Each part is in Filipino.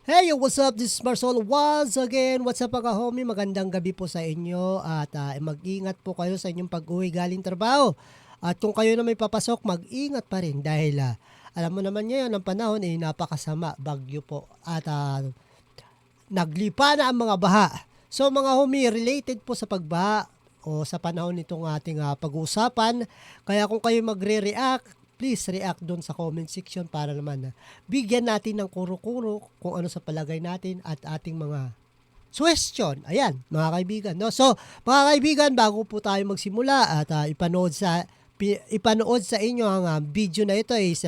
Hey, what's up? This is Marsol once again. What's up mga homie? Magandang gabi po sa inyo at mag-ingat po kayo sa inyong pag-uwi galing trabaho. At kung kayo na may papasok, mag-ingat pa rin dahil alam mo naman ngayon ang panahon ay napakasama, bagyo po at naglipa na ang mga baha. So mga homie, related po sa pagbaha o sa panahon nitong ating pag-uusapan. Kaya kung kayo magre-react, please react doon sa comment section para naman bigyan natin ng kuro-kuro kung ano sa palagay natin at ating mga suggestion. Ayan, mga kaibigan. No? So, mga kaibigan, bago po tayo magsimula at ipanood sa inyo ang video na ito is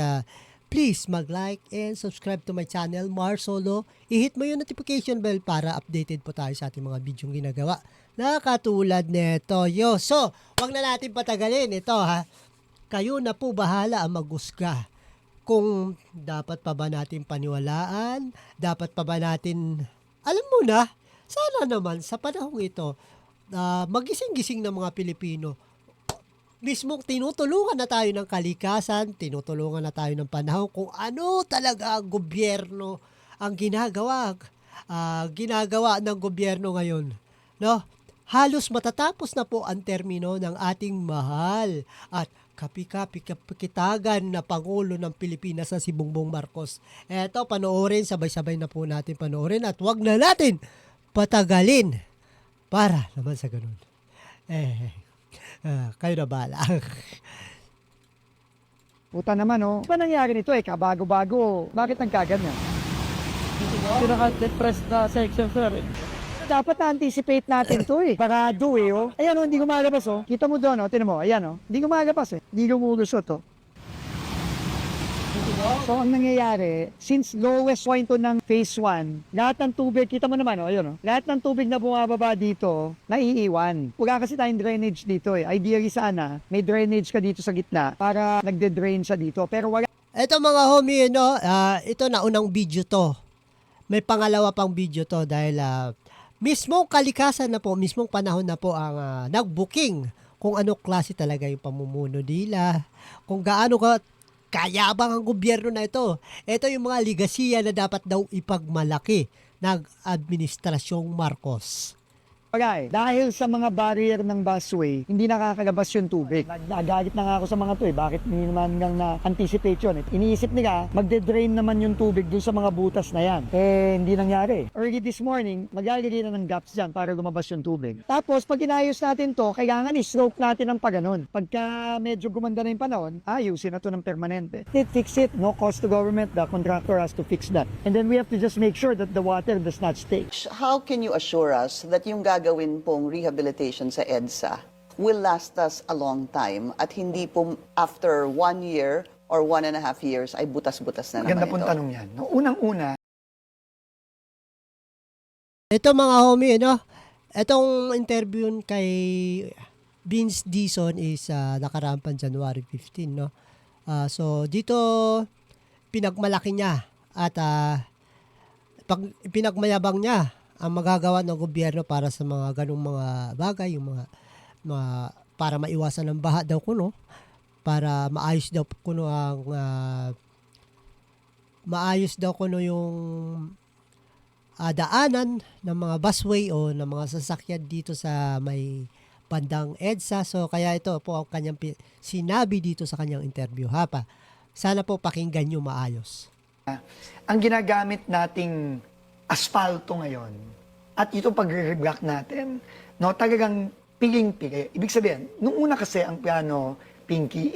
please mag-like and subscribe to my channel, Marsolo. I-hit mo yung notification bell para updated po tayo sa ating mga video ginagawa na katulad nito. So, wag na natin patagalin ito Kayo na po bahala ang maghusga kung dapat pa ba natin paniwalaan, dapat pa ba natin, alam mo na, sana naman sa panahong ito, magising-gising ng mga Pilipino. Mismo tinutulungan na tayo ng kalikasan, tinutulungan na tayo ng panahon kung ano talaga ang gobyerno ang ginagawa ng gobyerno ngayon. No? Halos matatapos na po ang termino ng ating mahal at kapikitagan na Pangulo ng Pilipinas na si Bongbong Marcos. Eto, panoorin, sabay-sabay na po natin panoorin at wag na natin patagalin para naman sa ganun. Kayo na bahala. Puta naman, oh. Ano ba nangyari nito eh? Kabago-bago. Bakit nagkaganyan? Pinaka-depressed na section, sir. Dapat na-anticipate natin to eh. Parado eh, oh. Ayan, oh, hindi gumalabas, oh. Kita mo doon, oh. Tinan mo, ayan, oh. Hindi gumalabas eh. Hindi lumulusot, oh. So, ang nangyayari, since lowest point to ng phase 1, lahat ng tubig, kita mo naman, oh, ayun, oh. Lahat ng tubig na bumababa dito, naiiwan. Wala kasi tayong drainage dito eh. Ideally sana, may drainage ka dito sa gitna para nagde-drain siya dito. Pero wala. Eto mga homie, no? Ito na unang video to. May pangalawa pang video to dahil mismong kalikasan na po, mismong panahon na po ang nag-booking kung ano klase talaga yung pamumuno nila, kung gaano kayabang ang gobyerno na ito. Ito yung mga ligasiya na dapat daw ipagmalaki ng administrasyong Marcos. Wala eh. Dahil sa mga barrier ng busway, hindi nakakalabas yung tubig. Nagalit na nga ako sa mga to eh. Bakit hindi naman lang na-anticipate yun? Iniisip nila, magde-drain naman yung tubig dun sa mga butas na yan. Eh, hindi nangyari. Early this morning, maglalagay na ng gaps dyan para lumabas yung tubig. Tapos, pag inayos natin to, kailangan i-stroke natin ng paganon. Pagka medyo gumanda na yung panahon, ayusin na to ng permanente. Fix it, no cost to government, the contractor has to fix that. And then we have to just make sure that the water does not stay. How can you assure us that yung gagawin pong rehabilitation sa EDSA will last us a long time at hindi po after 1 year or 1.5 years ay butas-butas na Ganda naman pong ito? tanong yan. No, unang-una, Ito mga homie, no? Itong interview kay Vince Dizon is nakaraang January 15, no? So dito pinagmalaki niya at pinagmayabang niya ang magagawa ng gobyerno para sa mga ganung mga bagay, yung mga para maiwasan ng baha daw kuno, para maayos daw kuno ang maayos daw kuno yung daanan ng mga busway o ng mga sasakyan dito sa may bandang EDSA. So kaya ito po ang kanyang sinabi dito sa kanyang interview. Sana po pakinggan nyo maayos. ang ginagamit nating asfalto ngayon at itong pagre-reblock natin, no, talagang piling-pili. Ibig sabihin, nung una kasi ang plano, Pinky,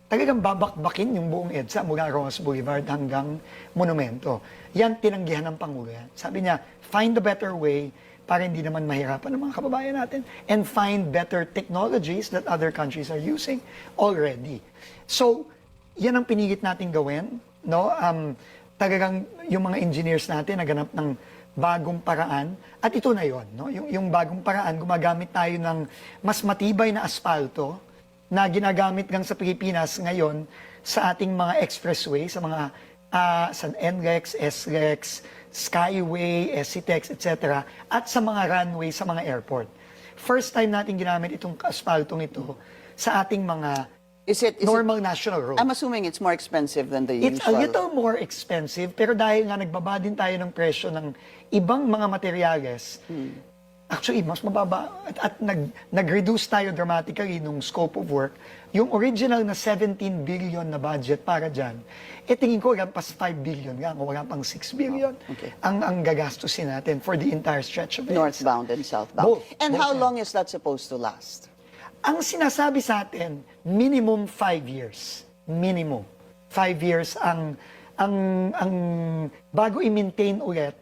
talagang babakbakin yung buong EDSA mula Rojas Boulevard hanggang Monumento. Yan tinanggihan ng Pangulo yan. Sabi niya, find a better way para hindi naman mahirapan ng mga kababayan natin and find better technologies that other countries are using already. So, yan ang pinilit natin gawin, no? Talagang yung mga engineers natin naganap ng bagong paraan at ito na yon, no? Yung bagong paraan, gumagamit tayo ng mas matibay na asfalto na ginagamit lang sa Pilipinas ngayon sa ating mga expressway, sa mga sa NLEX, SLEX, Skyway, SCTEX, etc. at sa mga runway sa mga airport. First time natin ginamit itong asfaltong ito sa ating mga normal national road. I'm assuming it's more expensive than the It's a usual. little more expensive, pero dahil nga nagbaba din tayo ng presyo ng ibang mga materyales, actually, mas mababa at nag-reduce tayo dramatically nung scope of work. Yung original na 17 billion na budget para dyan, tingin ko lampas 5 billion nga, o wala pang 6 billion okay. ang gagastusin natin for the entire stretch of it. Northbound and southbound. Both. And Both how yan. long is that supposed to last? Ang sinasabi sa atin, minimum 5 years. Minimum. 5 years ang bago i-maintain ulit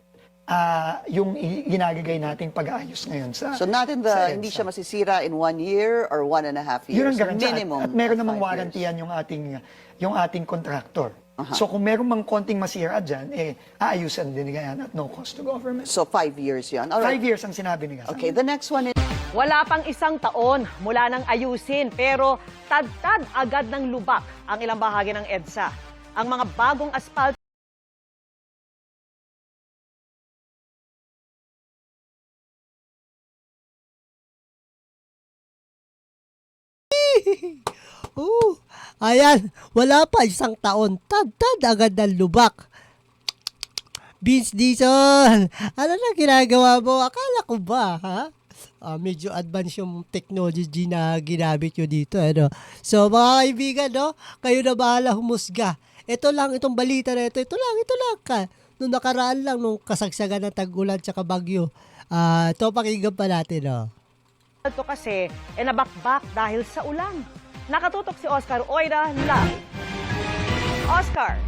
yung ginagagay nating pag-aayos ngayon sa So not in sa hindi EDSA. siya masisira in 1 year or 1.5 years. Yun ang garantiya. Minimum. At meron of namang 5 warranty years. yan yung ating contractor. So kung meron mang konting masira dyan, aayusan din yan at no cost to government. So 5 years yun. All 5 right. years ang sinabi nila. Okay, the next one is Wala pang isang taon mula nang ayusin pero tad-tad agad ng lubak ang ilang bahagi ng EDSA. Ang mga bagong asphalt Ayan, wala pa isang taon. Tad-tad agad ng lubak. Vince Dizon, ano na ginagawa mo? Akala ko ba, ha? Medyo advanced yung technology na ginamit nyo dito. Ano? So, mga kaibigan, no? Kayo na bahala humusga. Ito lang, itong balita na ito. Ito lang. Nung nakaraan lang, nung kasagsagan ng tag-ulan tsaka bagyo. Ito, pakinggan pa natin, no? to kasi nabakbak dahil sa ulan. Nakatutok si Oscar Oira live. Oscar.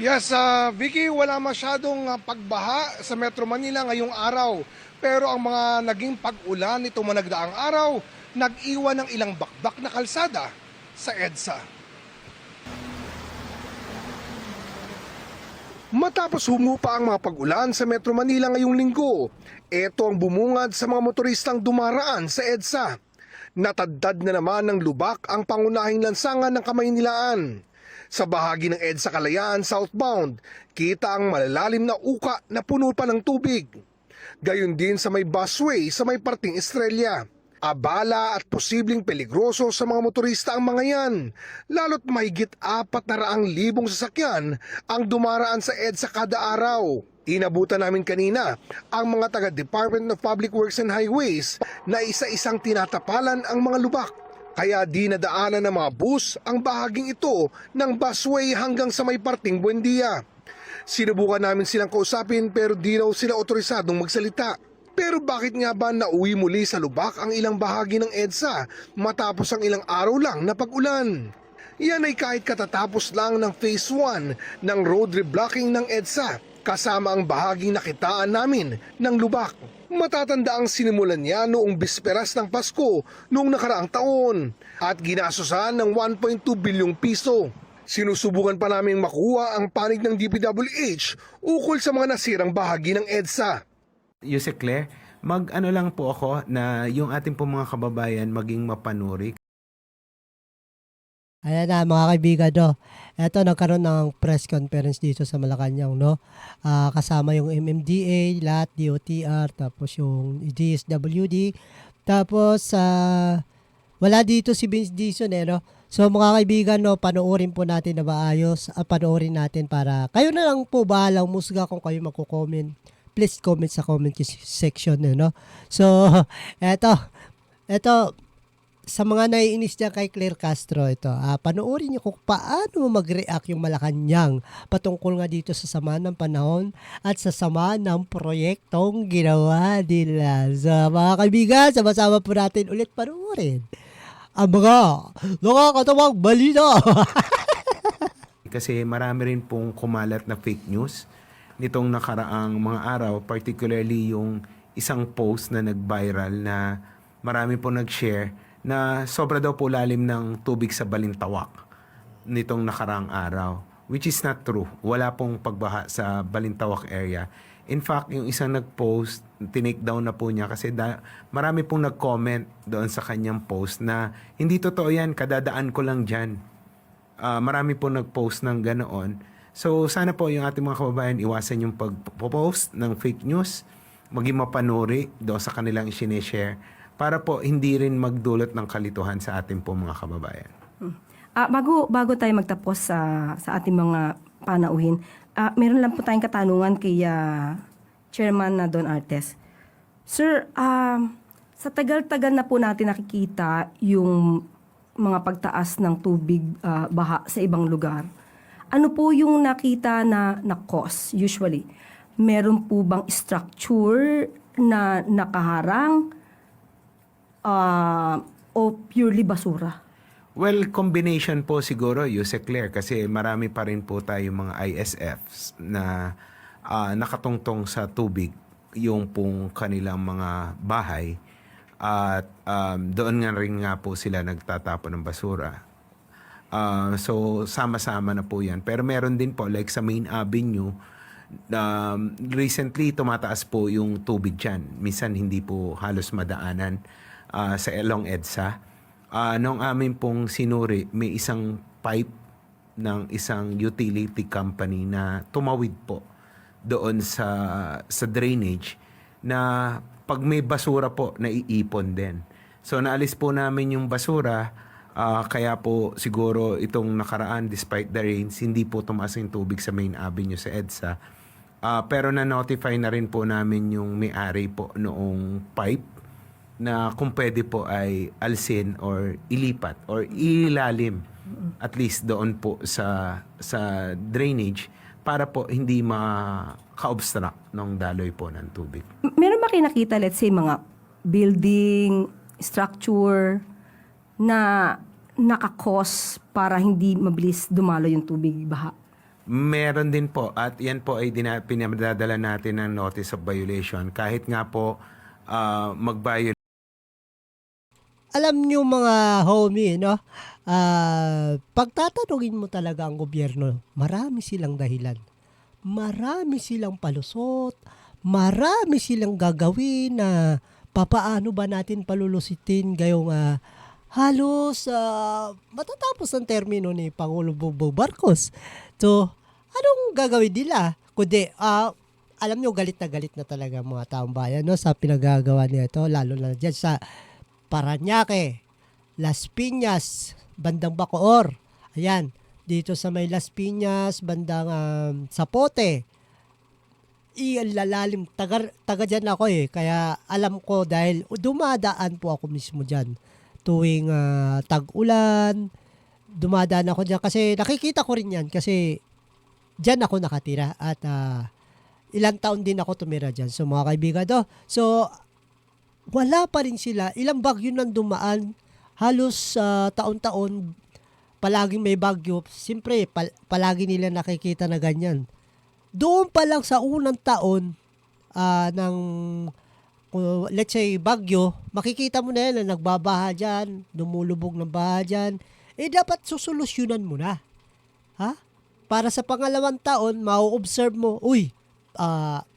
Yes, Vicky, wala masyadong pagbaha sa Metro Manila ngayong araw. Pero ang mga naging pag-ulan nitong mga nagdaang araw, nag-iwan ng ilang bakbak na kalsada sa EDSA. Matapos humupa ang mga pag-ulan sa Metro Manila ngayong linggo, ito ang bumungad sa mga motoristang dumaraan sa EDSA. Natadtad na naman ng lubak ang pangunahing lansangan ng Kamaynilaan. Sa bahagi ng EDSA Kalayaan southbound, kita ang malalalim na uka na puno pa ng tubig. Gayon din sa may busway sa may parting Estrella. Abala at posibleng peligroso sa mga motorista ang mga yan, lalo't mahigit 400,000 sasakyan ang dumaraan sa EDSA kada araw. Inabutan namin kanina ang mga taga-Department of Public Works and Highways na isa-isang tinatapalan ang mga lubak. Kaya di nadaanan ng mga bus ang bahaging ito ng busway hanggang sa may parting Buendia. Sinubukan namin silang kausapin pero di raw sila otorisadong magsalita. Pero bakit nga ba nauwi muli sa lubak ang ilang bahagi ng EDSA matapos ang ilang araw lang na pag-ulan? Yan ay kahit katatapos lang ng Phase 1 ng road reblocking ng EDSA kasama ang bahaging nakitaan namin ng lubak. Matatanda ang sinimulan niya noong bisperas ng Pasko noong nakaraang taon at ginastosan ng 1.2 bilyong piso. Sinusubukan pa namin makuha ang panig ng DPWH ukol sa mga nasirang bahagi ng EDSA. Yuse Claire, mag-ano lang po ako na yung ating po mga kababayan maging mapanuri. Ayan na mga kaibigan, no? Eto, nagkaroon ng press conference dito sa Malacanang, no? Kasama yung MMDA, lahat, DOTR, tapos yung DSWD. Tapos, wala dito si Vince Dizon, no? So mga kaibigan, no, panoorin po natin na maayos. Panoorin natin para, kayo na lang po bahalang musga kung kayo magko-comment. Please comment sa comment section, no? So, eto, sa mga naiinis dyan kay Claire Castro, ito, panoorin niyo kung paano mag-react yung Malacanang patungkol nga dito sa sama ng panahon at sa sama ng proyektong ginawa nila. So, mga kaibigan, sama-sama po natin ulit panoorin ang mga nakakatawang balita. Kasi marami rin pong kumalat na fake news nitong nakaraang mga araw, particularly yung isang post na nag-viral na marami pong nag-share na sobra daw po lalim ng tubig sa Balintawak nitong nakaraang araw, which is not true. Wala pong pagbaha sa Balintawak area. In fact, yung isang nag-post, tinake down na po niya kasi marami pong nag-comment doon sa kanyang post na hindi totoo yan, kadadaan ko lang dyan. Marami pong nag-post ng ganoon. So sana po yung ating mga kababayan iwasan yung pag-post ng fake news, maging mapanuri doon sa kanilang isineshare para po hindi rin magdulot ng kalituhan sa ating po mga kababayan. Bago tayo magtapos sa ating mga panauhin, meron lang po tayong katanungan kay Chairman na Don Artes. Sir, sa tagal-tagal na po natin nakikita yung mga pagtaas ng tubig, baha sa ibang lugar. Ano po yung nakita na cause usually? Meron po bang structure na nakaharang o purely basura? Well, combination po siguro, Yuse Claire, kasi marami pa rin po tayong mga ISFs na nakatungtong sa tubig yung pong kanilang mga bahay at doon nga rin nga po sila nagtatapon ng basura. So, sama-sama na po yan. Pero meron din po, like sa Main Avenue, recently tumataas po yung tubig dyan. Minsan hindi po halos madaanan sa Elong EDSA. Nung amin pong sinuri, may isang pipe ng isang utility company na tumawid po doon sa drainage na pag may basura po, naiipon din. So naalis po namin yung basura, kaya po siguro itong nakaraan, despite the rains, hindi po tumaas yung tubig sa Main Avenue sa EDSA. Pero na-notify na rin po namin yung may-ari po noong pipe na kung pwede po ay alsin or ilipat or ilalim at least doon po sa drainage para po hindi maka-obstruct ng daloy po ng tubig. Meron ba kayo nakita, let's say, mga building, structure na nakakos para hindi mabilis dumalo yung tubig baha? Meron din po at yan po ay pinadadala natin ng notice of violation kahit nga po mag-violate. Alam niyo mga homie, no? Pagtatanungin mo talaga ang gobyerno, marami silang dahilan. Marami silang palusot, marami silang gagawin na papaano ba natin palulusitin gayong halos matatapos ang termino ni Pangulong Bongbong Marcos. So, anong gagawin nila? Kundi, alam niyo, galit na talaga ang mga taong bayan, no, sa pinagagawa nito, lalo na dyan sa Parañaque, Las Piñas, bandang Bacoor. Ayan, dito sa may Las Piñas, bandang Zapote. Lalalim, taga dyan ako kaya alam ko dahil dumadaan po ako mismo dyan. Tuwing tag-ulan, dumadaan ako dyan kasi nakikita ko rin yan kasi dyan ako nakatira at ilang taon din ako tumira dyan. So mga kaibigan so wala pa rin sila. Ilang bagyo nang dumaan. Halos taon-taon, palaging may bagyo. Siyempre, palagi nila nakikita na ganyan. Doon pa lang sa unang taon ng, let's say, bagyo, makikita mo na yan na nagbabaha dyan, lumulubog ng baha dyan. Dapat susolusyonan mo na. Ha? Para sa pangalawang taon, ma-observe mo,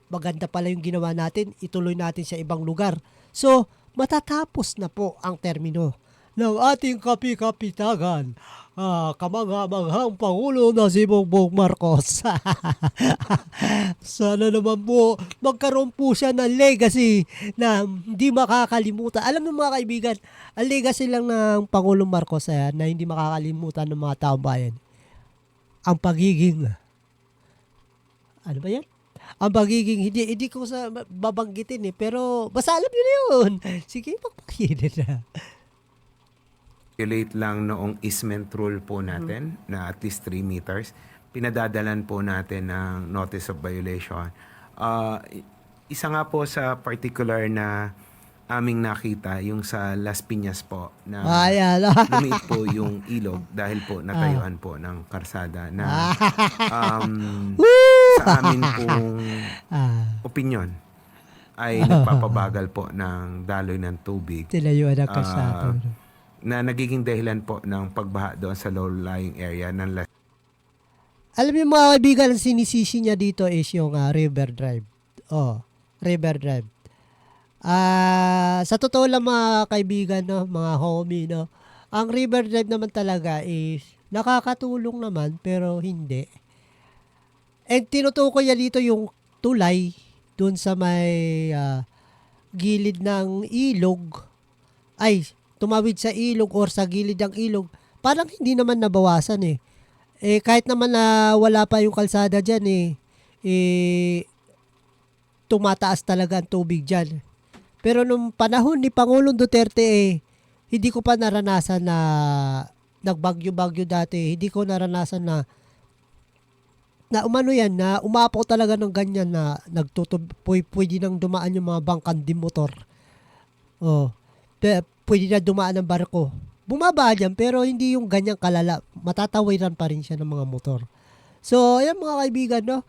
maganda pala yung ginawa natin, ituloy natin sa ibang lugar. So, matatapos na po ang termino ng ating kapi-kapitagan, kamangha-manghang Pangulo na si Bongbong Marcos. Sana naman po magkaroon po siya ng legacy na hindi makakalimutan. Alam mo mga kaibigan, ang legacy lang ng Pangulong Marcos na hindi makakalimutan ng mga taong bayan. Ang pagiging, ano ba yan? Ang pagiging, hindi ko sa babanggitin pero basta alam nyo na yun. Sige, magpakinin na. Violate lang noong easement rule po natin na at least 3 meters. Pinadadalan po natin ng notice of violation. Isa nga po sa particular na aming nakita, yung sa Las Piñas po, na lumiit po yung ilog dahil po natayuan po ng karsada na sa amin pong opinyon ay nagpapabagal po ng daloy ng tubig. Tilayuan ang karsada. Na nagiging dahilan po ng pagbaha doon sa low-lying area ng Las. Alam niyo mga kaibigan, ang sinisisi niya dito is yung River Drive. River Drive. Sa totoo lang mga kaibigan, mga homie, ang River Drive naman talaga is nakakatulong naman pero hindi. And tinutukoy niya dito yung tulay dun sa may gilid ng ilog ay tumawid sa ilog or sa gilid ng ilog, parang hindi naman nabawasan eh. Kahit naman na wala pa yung kalsada dyan tumataas talaga ang tubig dyan. Pero nung panahon ni Pangulong Duterte hindi ko pa naranasan na nagbagyo-bagyo dati. Hindi ko naranasan na umano yan, na umapaw talaga ng ganyan na pwede nang dumaan yung mga bangkang motor. Pwede na dumaan ng barko. Bumaba dyan, pero hindi yung ganyang kalala. Matatawiran pa rin siya ng mga motor. So, ayan mga kaibigan, no?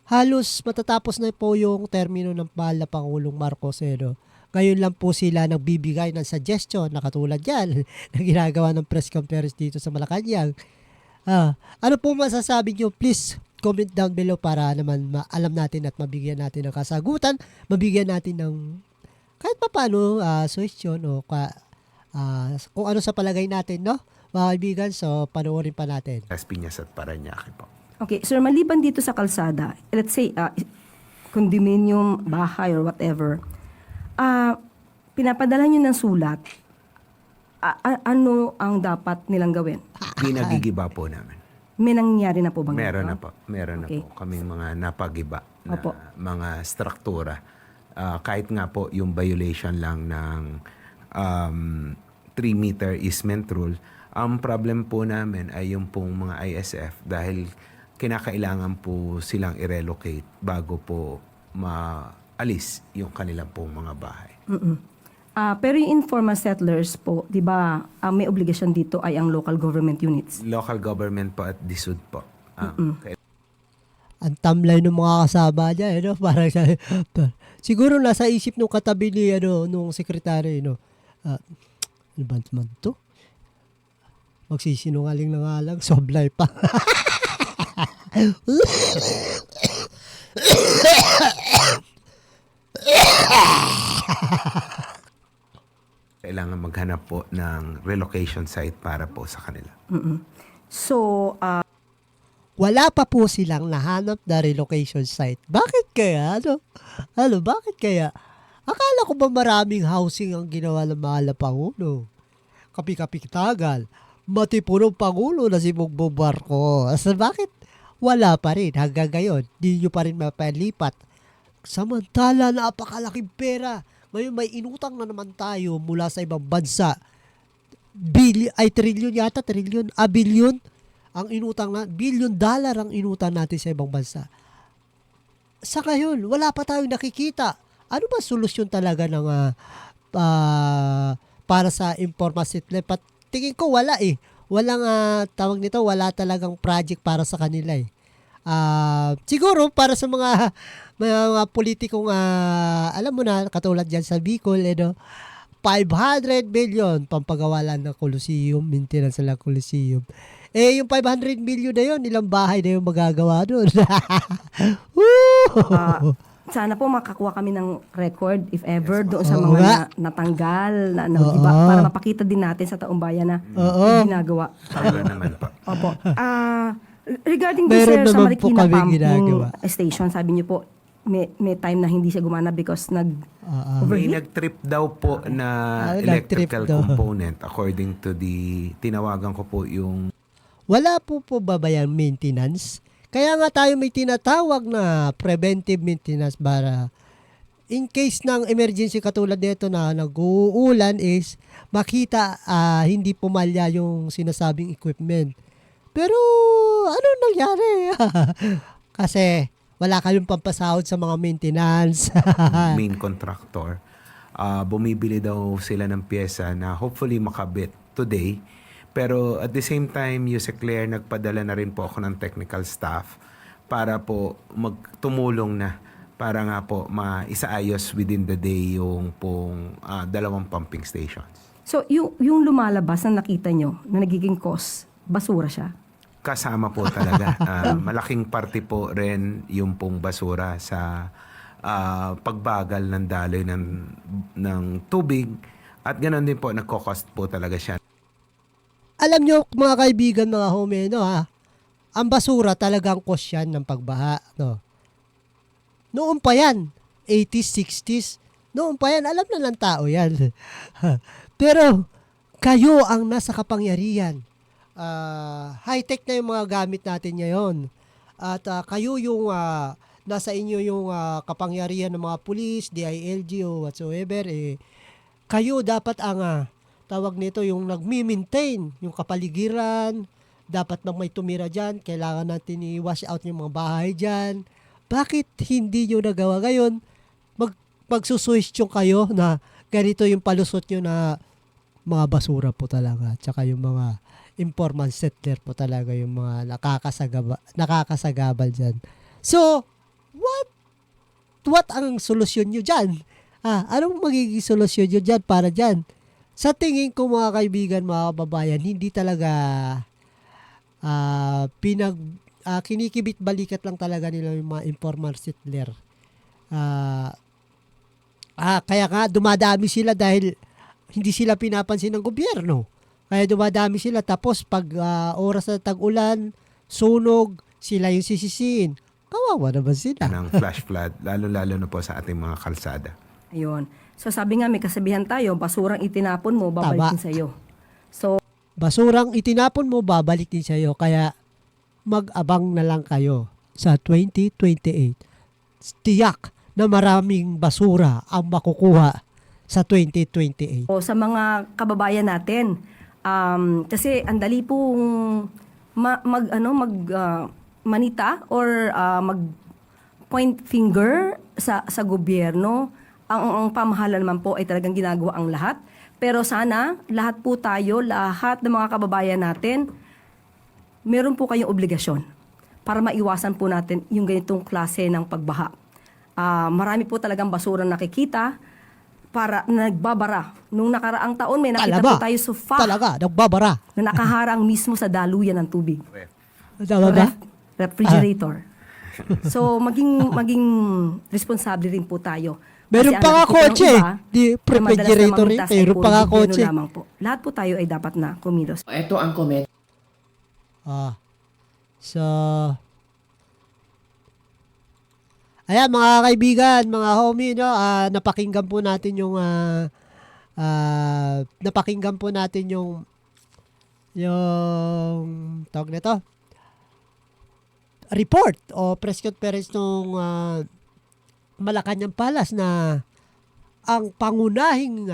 Halos matatapos na po yung termino ng mahal na Pangulong Marcos. No? Ngayon lang po sila nagbibigay ng suggestion na katulad yan na ginagawa ng press conference dito sa Malacanang. Ano po masasabi nyo? Please comment down below para naman alam natin at mabigyan natin ng kasagutan, mabigyan natin ng kahit pa paano suggestion o kung ano sa palagay natin, no? Mga kaibigan, so panoorin pa natin. Las Piñas at Parañaque po. Okay, sir, maliban dito sa kalsada, let's say, condominium, bahay, or whatever, pinapadala nyo ng sulat, ano ang dapat nilang gawin? Pinagigiba po namin. May nangyari na po bang Meron na ganito? po. Meron Okay. na po kaming mga napagiba na Opo. mga struktura. Kahit nga po yung violation lang ng 3-meter easement rule, ang problem po namin ay yung pong mga ISF dahil kinakailangan po silang i-relocate bago po maalis yung kanilang pong mga bahay. Pero yung informal settlers po, di ba, ang may obligasyon dito ay ang local government units. Local government po at DSUD po. Ang tamlay ng mga kasama niya, no? Parang siguro nasa isip nung katabi ni, nung sekretary, no? Ano ba naman to? Magsisinungaling na nga lang, soblay pa. Kailangan maghanap po ng relocation site para po sa kanila. So, Wala pa po silang nahanap na relocation site. Bakit kaya? Bakit kaya? Akala ko ba maraming housing ang ginawa ng mahal na Pangulo? Kapi-kapik-tagal. Matipunong Pangulo na si Bongbong Marcos. Bakit wala pa rin hanggang ngayon? Di nyo pa rin mapalipat. Samantala, napakalaking pera. Ngayon may inutang na naman tayo mula sa ibang bansa. Trillion yata, billion. Ang inutang na, $1 billion ang inutang natin sa ibang bansa. Sa ngayon, wala pa tayong nakikita. Ano ba solusyon talaga ng para sa informal settlement? Tingin ko wala eh. Walang tawag nito, wala talagang project para sa kanila eh. Siguro para sa mga politikong alam mo na, katulad dyan sa Bicol, 500 billion pampagawa lang ng Coliseum, maintenance ng Coliseum. Yung 500 million na yun, ilang bahay na yung magagawa doon. sana po makakuha kami ng record, if ever, doon sa Oo mga nga. natanggal, diba? Para mapakita din natin sa taong bayan na yung ginagawa. Sobra naman po. Opo. Regarding Meron this, sa naman po Marikina kaming Pumping ginagawa. Station, sabi niyo po, may time na hindi siya gumana because May overheat. nag-trip daw po na nag-trip electrical daw. component according to tinawagan ko po yung Wala po ba yan maintenance? Kaya nga tayo may tinatawag na preventive maintenance para in case ng emergency katulad nito na nag-uulan is makita hindi pumalya yung sinasabing equipment. Pero ano nangyari? Kasi wala kayong pampasahod sa mga maintenance. main contractor. Bumibili daw sila ng pyesa na hopefully makabit today. Pero at the same time, Yusek Claire, nagpadala na rin po ako ng technical staff para po magtumulong na para nga po maisaayos within the day yung pong 2 pumping stations. So, yung lumalabas na nakita nyo, na nagiging cause, basura siya. Kasama po talaga. Malaking parte po rin yung pong basura sa pagbagal ng daloy ng tubig. At ganoon din po, nagko-cost po talaga siya. Alam nyo mga kaibigan, mga homie, ang basura talagang cause yan ng pagbaha. Noon pa yan, 80s, 60s, Noon pa yan, alam na ng tao yan. Pero, kayo ang nasa kapangyarihan. High-tech na yung mga gamit natin ngayon. At kayo yung nasa inyo yung kapangyarihan ng mga pulis, DILG o whatsoever. Kayo dapat ang tawag nito yung nagmi-maintain yung kapaligiran. Dapat mag may tumira dyan. Kailangan natin i-wash out yung mga bahay dyan. Bakit hindi nyo nagawa ngayon? Magsusuwestiyon kayo na ganito yung palusot nyo na mga basura po talaga. Tsaka yung mga informal settler po talaga yung mga nakakasagabal dyan. So, what ang solusyon nyo dyan? Anong magiging solusyon nyo dyan para dyan? Sa tingin ko mga kaibigan, mga kababayan, hindi talaga kinikibit balikat lang talaga nila yung mga informal settler. Kaya nga dumadami sila dahil hindi sila pinapansin ng gobyerno. Kaya dumadami sila. Tapos pag oras na tag-ulan, sunog, sila yung sisisiin. Kawawa naman sila. Ng flash flood, lalo-lalo na po sa ating mga kalsada. Ayun. So sabi nga may kasabihan tayo, basurang itinapon mo, babalikin Tama. sa'yo. So, Basurang itinapon mo, babalik din sa'yo. Kaya mag-abang na lang kayo sa 2028. Tiyak na maraming basura ang makukuha sa 2028. sa mga kababayan natin, kasi ang dali pong manita or mag point finger sa gobyerno. Ang pamahalaan naman po ay talagang ginagawa ang lahat. Pero sana lahat po tayo, lahat ng mga kababayan natin, meron po kayong obligasyon para maiwasan po natin yung ganitong klase ng pagbaha. Marami po talagang basura nakikita para nagbabara. Nung nakaraang taon may nakita po tayo sofa Talaga, nagbabara. na nakaharang mismo sa daluyan ng tubig. Tama ba? Refrigerator. So maging responsable rin po tayo. Meron Kasi pa ang nga nakikita ng kotse. iba, Di na madalas refrigerator na rin. mamigtas ay Meron puro pa nga gobyerno kotse. lamang po. Lahat po tayo ay dapat na kumilos. Ito ang comment. So, ayan mga kaibigan, mga homie, no, napakinggan po natin yung tawag nito, report o press conference nung Malacanang Palace na ang pangunahing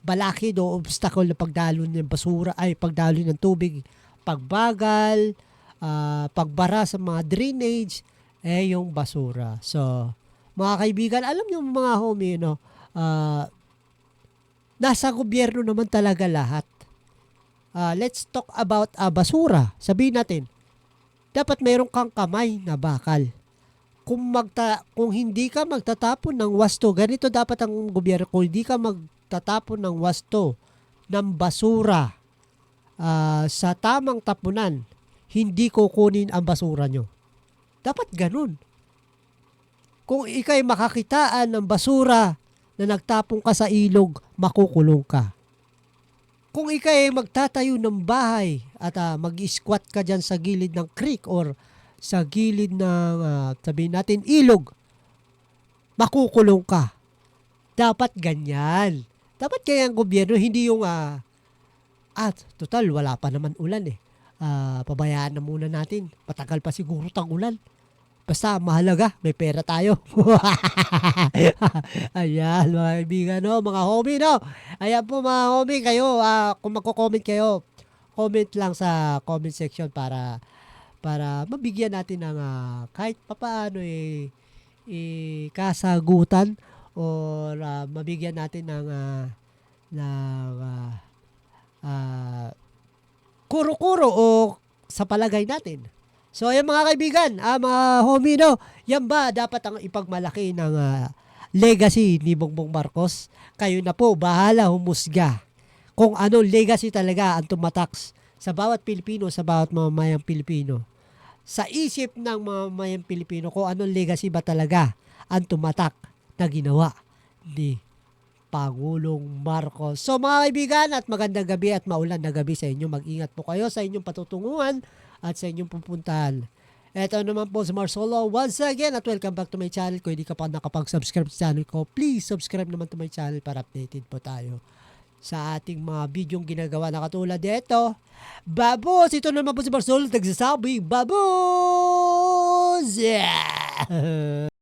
balakid o obstacle na pagdalo ng basura ay pagdalo ng tubig, pagbagal, pagbara sa mga drainage, yung basura. So, mga kaibigan, alam niyo mga homie, no, nasa gobyerno naman talaga lahat. Let's talk about basura. Sabihin natin, dapat mayroon kang kamay na bakal. Kung hindi ka magtatapon ng wasto, ganito dapat ang gobyerno, kung hindi ka magtatapon ng wasto, ng basura sa tamang tapunan, hindi kukunin ang basura nyo. Dapat ganun. Kung ikay makakitaan ng basura na nagtapon ka sa ilog, makukulong ka. Kung ikay magtatayo ng bahay at mag-squat ka dyan sa gilid ng creek or sa gilid ng, sabihin natin, ilog, makukulong ka. Dapat ganyan. Dapat kaya ang gobyerno, hindi yung, total, wala pa naman ulan eh. Pabayaan na muna natin. Patagal pa siguro tag-ulan. Basta mahalaga, may pera tayo. Ayan, mga kaibigan, no? Mga homie, no? Ayan po mga homie, kayo, kung magko-comment kayo, comment lang sa comment section para mabigyan natin ng kahit papaano kasagutan or mabigyan natin ng kuro-kuro o sa palagay natin. So, ayan mga kaibigan, mga homie, no, yan ba dapat ang ipagmalaki ng legacy ni Bongbong Marcos? Kayo na po, bahala humusga kung ano legacy talaga ang tumatak sa bawat Pilipino, sa bawat mamamayang Pilipino. Sa isip ng mamamayang Pilipino, kung anong legacy ba talaga ang tumatak na ginawa ni Pangulong Marcos. So mga kaibigan, at magandang gabi at maulan na gabi sa inyo. Mag-ingat po kayo sa inyong patutunguhan at sa inyong pupuntahan. Ito naman po si Marsolo once again at welcome back to my channel. Kung hindi ka pa nakapag-subscribe sa channel ko, please subscribe naman to my channel para updated po tayo sa ating mga bidyong ginagawa na katulad dito. Babos! Ito naman po si Marsolo nagsasabing, Babos! Yeah!